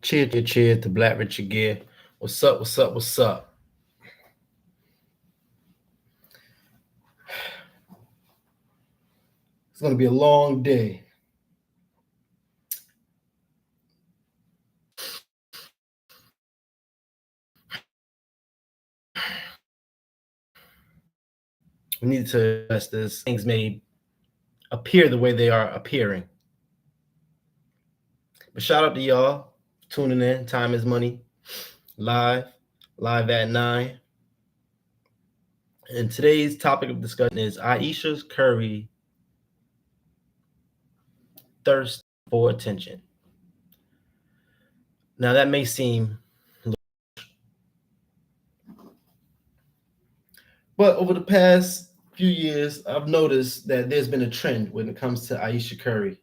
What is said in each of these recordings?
Cheer, cheer to Black Richard Gear. What's up? What's up? What's up? It's gonna be a long day. We need to address this. Things may appear the way they are appearing. But shout out to y'all tuning in. Time is money. Live, live at 9. And today's topic of discussion is Ayesha Curry thirst for attention. Now that may seem, but over the past few years, I've noticed that there's been a trend when it comes to Ayesha Curry.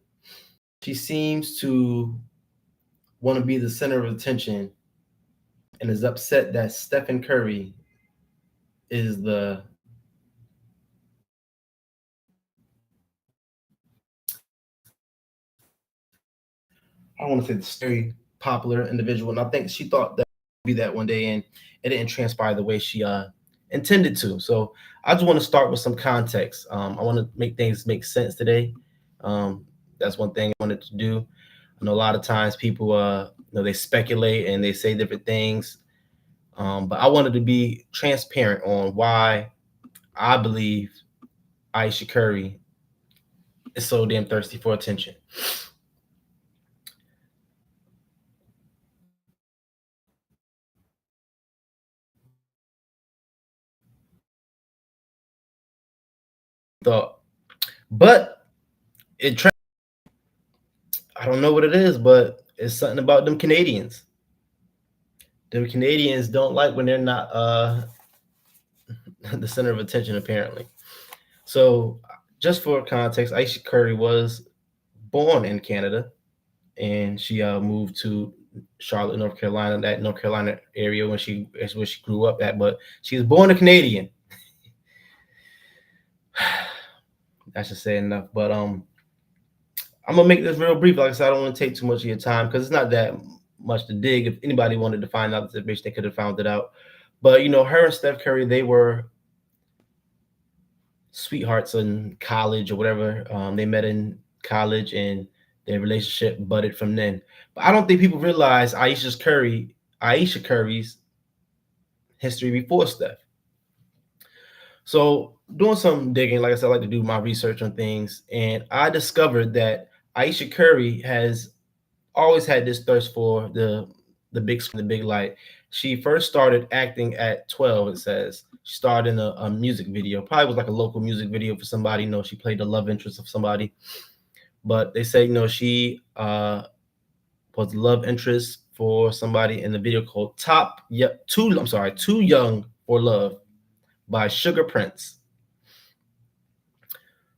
She seems to want to be the center of attention and is upset that Stephen Curry is the I don't want to say the very popular individual, and I think she thought that would be that one day, and it didn't transpire the way she intended to. So I just want to start with some context. I want to make things make sense today. That's one thing I wanted to do. I know a lot of times people, they speculate and they say different things, but I wanted to be transparent on why I believe Ayesha Curry is so damn thirsty for attention. Thought, but I don't know what it is, but it's something about them Canadians. Them Canadians don't like when they're not the center of attention, apparently. So, just for context, Ayesha Curry was born in Canada, and she moved to Charlotte, North Carolina, that North Carolina area when is where she grew up at. But she was born a Canadian. I should say enough. But I'm gonna make this real brief. Like I said, I don't want to take too much of your time because it's not that much to dig. If anybody wanted to find out this information, they could have found it out. But her and Steph Curry, they were sweethearts in college or whatever. They met in college and their relationship budded from then. But I don't think people realize Ayesha Curry's history before Steph. So doing some digging, like I said, I like to do my research on things, and I discovered that Ayesha Curry has always had this thirst for the big screen, the big light. She first started acting at 12. It says she started in a music video. Probably was like a local music video for somebody. She played the love interest of somebody. But they say she was the love interest for somebody in the video called Too Young for Love by Sugar Prince.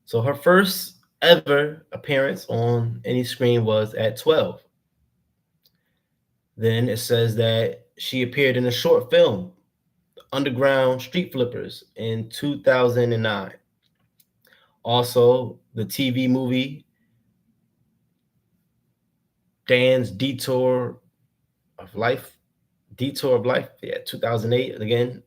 So her first ever appearance on any screen was at 12. Then it says that she appeared in a short film, Underground Street Flippers, in 2009. Also, the TV movie Dan's Detour of Life, yeah, 2008. Again,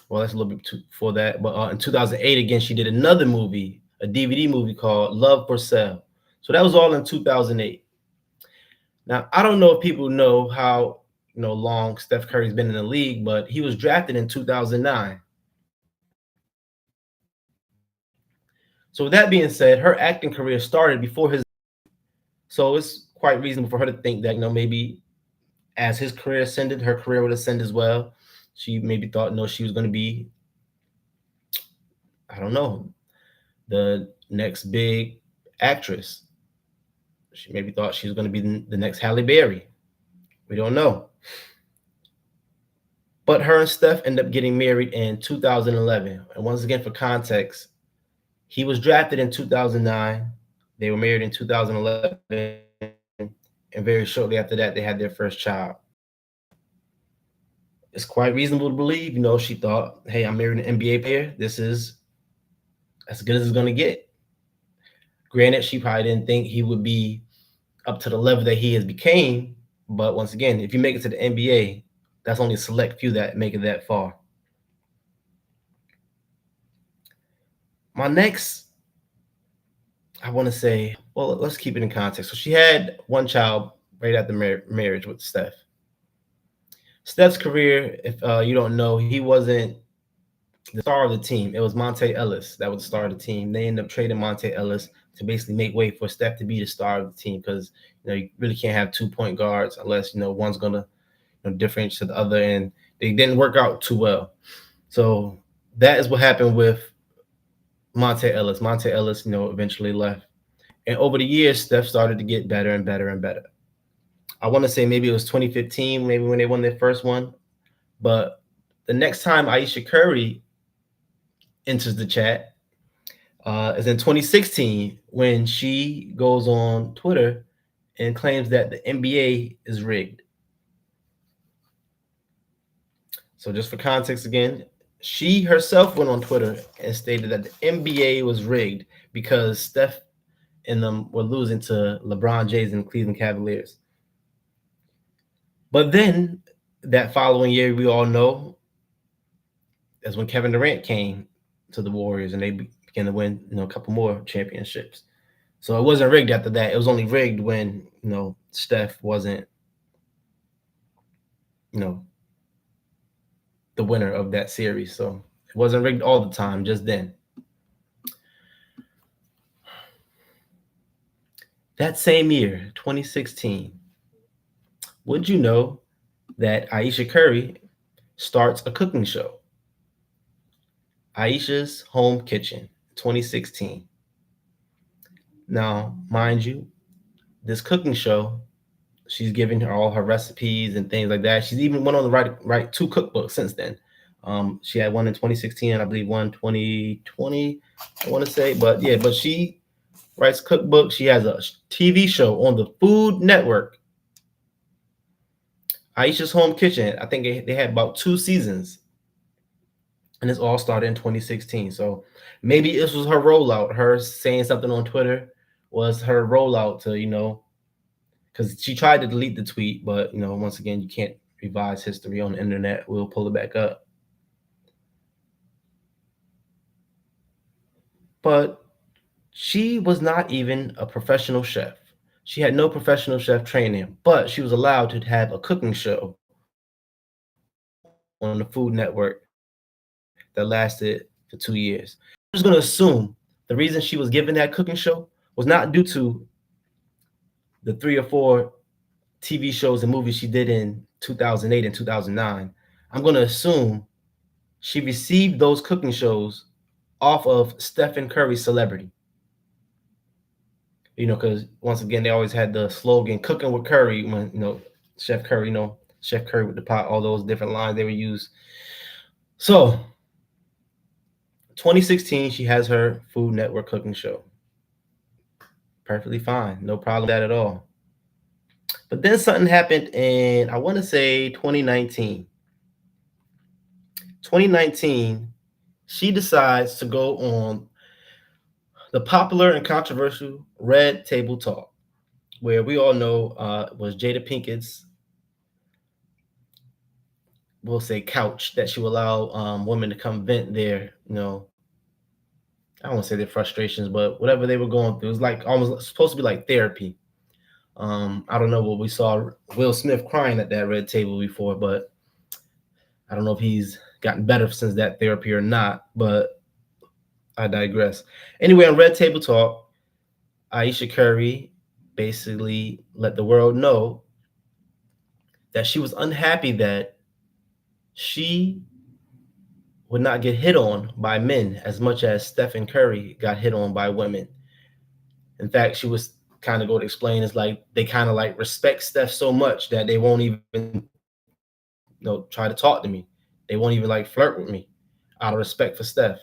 well, that's a little bit before that, but in 2008, again, she did another movie, a DVD movie called Love for Sale. So that was all in 2008. Now, I don't know if people know how long Steph Curry's been in the league, but he was drafted in 2009. So with that being said, her acting career started before his. So it's quite reasonable for her to think that maybe as his career ascended, her career would ascend as well. She maybe thought she was going to be, I don't know, the next big actress. She maybe thought she was going to be the next Halle Berry. We don't know. But her and Steph ended up getting married in 2011. And once again, for context, he was drafted in 2009. They were married in 2011. And very shortly after that, they had their first child. It's quite reasonable to believe, she thought, hey, I'm marrying an NBA player. This is as good as it's going to get. Granted, she probably didn't think he would be up to the level that he has became, But once again, if you make it to the NBA, that's only a select few that make it that far. My next, I want to say, well, let's keep it in context. So she had one child right after marriage with Steph. Steph's career, if you don't know, he wasn't the star of the team. It was Monte Ellis that was the star of the team. They ended up trading Monte Ellis to basically make way for Steph to be the star of the team because you really can't have 2 point guards unless one's gonna differentiate to the other, and they didn't work out too well. So that is what happened with Monte Ellis. Monte Ellis, eventually left, and over the years, Steph started to get better and better and better. I want to say maybe it was 2015, maybe when they won their first one, but the next time Ayesha Curry enters the chat is in 2016 when she goes on Twitter and claims that the NBA is rigged. So, just for context again, she herself went on Twitter and stated that the NBA was rigged because Steph and them were losing to LeBron James and Cleveland Cavaliers. But then that following year, we all know that's when Kevin Durant came to the Warriors and they began to win, a couple more championships. So it wasn't rigged after that. It was only rigged when, Steph wasn't, you know, the winner of that series. So it wasn't rigged all the time, just then. That same year, 2016, would you know that Ayesha Curry starts a cooking show? Ayesha's Home Kitchen, 2016. Now, mind you, this cooking show, she's giving her all her recipes and things like that. She's even went on the write two cookbooks since then. She had one in 2016 and I believe one 2020, I want to say. But yeah, but she writes cookbooks. She has a TV show on the Food Network, Ayesha's Home Kitchen. I think they had about 2 seasons, and this all started in 2016. So maybe this was her rollout. Her saying something on Twitter was her rollout to, because she tried to delete the tweet, but once again, you can't revise history on the internet. We'll pull it back up. But she was not even a professional chef. She had no professional chef training, but she was allowed to have a cooking show on the Food Network that lasted for 2 years. I'm just going to assume the reason she was given that cooking show was not due to the 3 or 4 TV shows and movies she did in 2008 and 2009. I'm going to assume she received those cooking shows off of Stephen Curry's celebrity. Because once again, they always had the slogan "Cooking with Curry" when Chef Curry, Chef Curry with the pot, all those different lines they would use. So, 2016, she has her Food Network cooking show. Perfectly fine, no problem with that at all. But then something happened in, I want to say 2019. 2019, she decides to go on the popular and controversial Red Table Talk, where we all know was Jada Pinkett's, we'll say, couch that she will allow women to come vent their, I don't want to say their frustrations, but whatever they were going through. It was like almost supposed to be like therapy. I don't know what we saw Will Smith crying at that red table before, but I don't know if he's gotten better since that therapy or not, but I digress. Anyway, on Red Table Talk, Ayesha Curry basically let the world know that she was unhappy that she would not get hit on by men as much as Stephen Curry got hit on by women. In fact, she was kind of going to explain is like they kind of like respect Steph so much that they won't even try to talk to me. They won't even like flirt with me out of respect for Steph.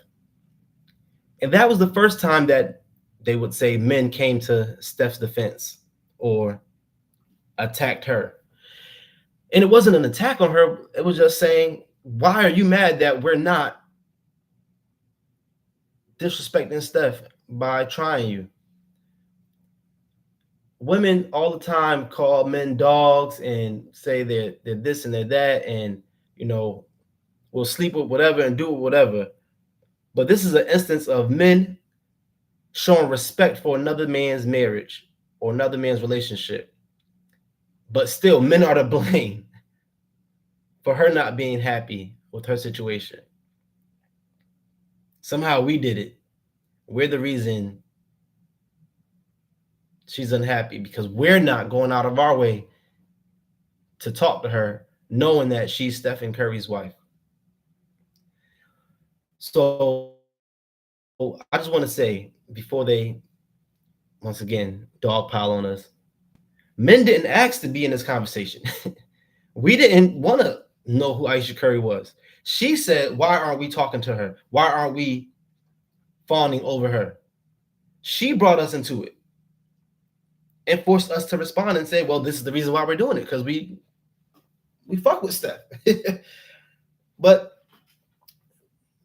And that was the first time that they would say men came to Steph's defense or attacked her. And it wasn't an attack on her. It was just saying, why are you mad that we're not disrespecting Steph by trying you? women all the time call men dogs and say they're this and they're that, and you know, will sleep with whatever and do whatever. But this is an instance of men showing respect for another man's marriage or another man's relationship. But still, men are to blame for her not being happy with her situation. Somehow we did it. We're the reason she's unhappy because we're not going out of our way to talk to her, knowing that she's Stephen Curry's wife. So I just want to say before they once again dogpile on us, men didn't ask to be in this conversation. We didn't want to know who Ayesha Curry was. She said, "Why aren't we talking to her? Why aren't we fawning over her?" She brought us into it and forced us to respond and say, "Well, this is the reason why we're doing it because we fuck with Steph." But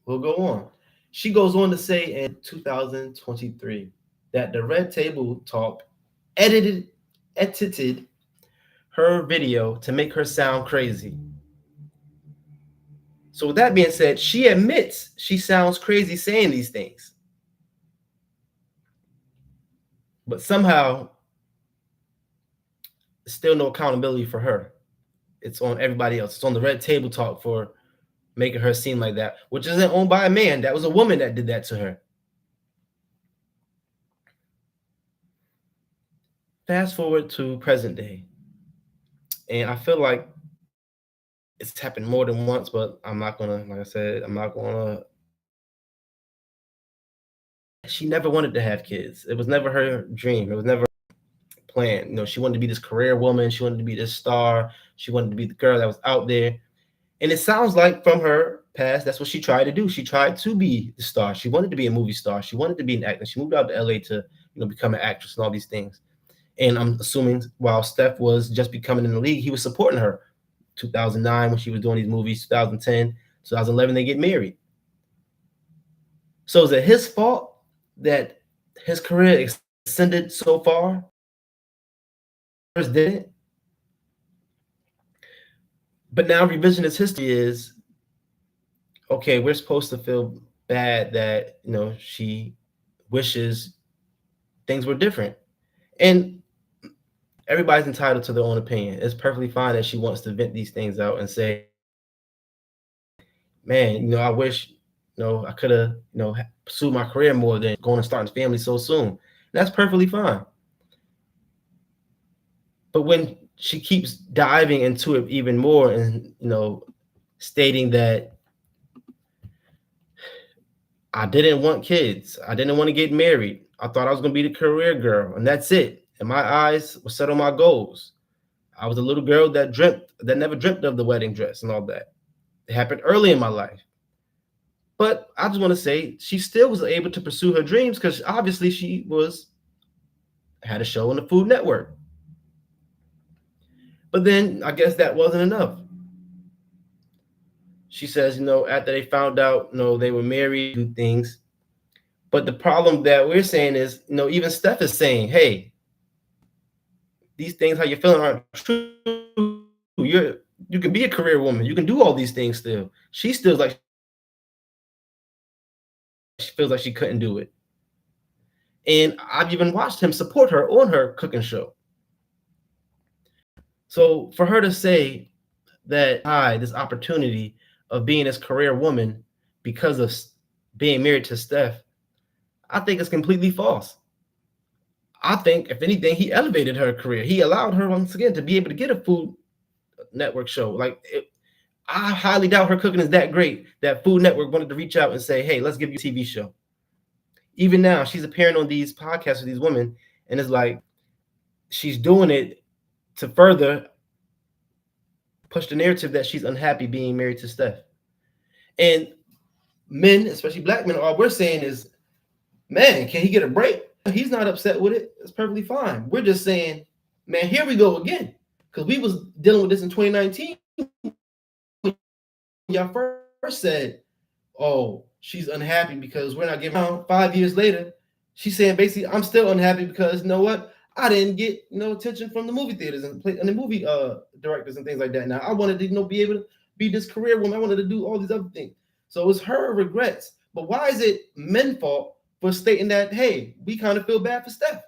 we'll go on. She goes on to say in 2023 that the Red Table Talk edited her video to make her sound crazy. So with that being said, she admits she sounds crazy saying these things. But somehow still no accountability for her. It's on everybody else. It's on the Red Table Talk for making her seem like that, which isn't owned by a man. That was a woman that did that to her. Fast forward to present day. And I feel like it's happened more than once, but I'm not gonna, like I said, I'm not gonna. She never wanted to have kids. It was never her dream. It was never plan. You know, she wanted to be this career woman. She wanted to be this star. She wanted to be the girl that was out there. And it sounds like from her past, that's what she tried to do. She tried to be the star. She wanted to be a movie star. She wanted to be an actor. She moved out to LA to, become an actress and all these things. And I'm assuming while Steph was just becoming in the league, he was supporting her. 2009 when she was doing these movies, 2010, 2011, they get married. So is it his fault that his career extended so far? Didn't. But now revisionist history is okay. We're supposed to feel bad that she wishes things were different, and everybody's entitled to their own opinion. It's perfectly fine that she wants to vent these things out and say, "Man, I wish, I could have, pursued my career more than going and starting a family so soon." That's perfectly fine. But when she keeps diving into it even more and, stating that I didn't want kids, I didn't want to get married, I thought I was going to be the career girl, and that's it. And my eyes were set on my goals. I was a little girl that never dreamt of the wedding dress and all that. It happened early in my life. But I just want to say she still was able to pursue her dreams because obviously she had a show on the Food Network. But then I guess that wasn't enough. She says, after they found out, they were married, do things. But the problem that we're saying is, even Steph is saying, hey, these things, how you're feeling aren't true. You can be a career woman. You can do all these things still. She feels like she couldn't do it. And I've even watched him support her on her cooking show. So for her to say that this opportunity of being this career woman because of being married to Steph, I think it's completely false. I think, if anything, he elevated her career. He allowed her once again to be able to get a Food Network show. I highly doubt her cooking is that great that Food Network wanted to reach out and say, hey, let's give you a TV show. Even now, she's appearing on these podcasts with these women, and it's like she's doing it to further push the narrative that she's unhappy being married to Steph. And men, especially black men, all we're saying is, man, can he get a break? He's not upset with it. It's perfectly fine. We're just saying, man, here we go again. Because we was dealing with this in 2019. Y'all first said, oh, she's unhappy because we're not giving her 5 years later. She's saying basically, I'm still unhappy because you know what? I didn't get attention from the movie theaters and the movie directors and things like that. Now I wanted to be able to be this career woman. I wanted to do all these other things. So it was her regrets. But why is it men's fault for stating that, hey, we kind of feel bad for Steph?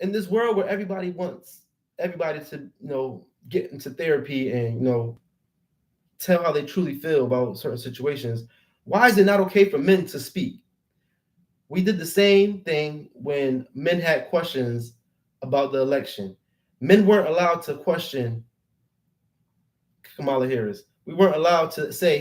In this world where everybody wants everybody to get into therapy and tell how they truly feel about certain situations, why is it not okay for men to speak? We did the same thing when men had questions about the election. Men weren't allowed to question Kamala Harris. We weren't allowed to say,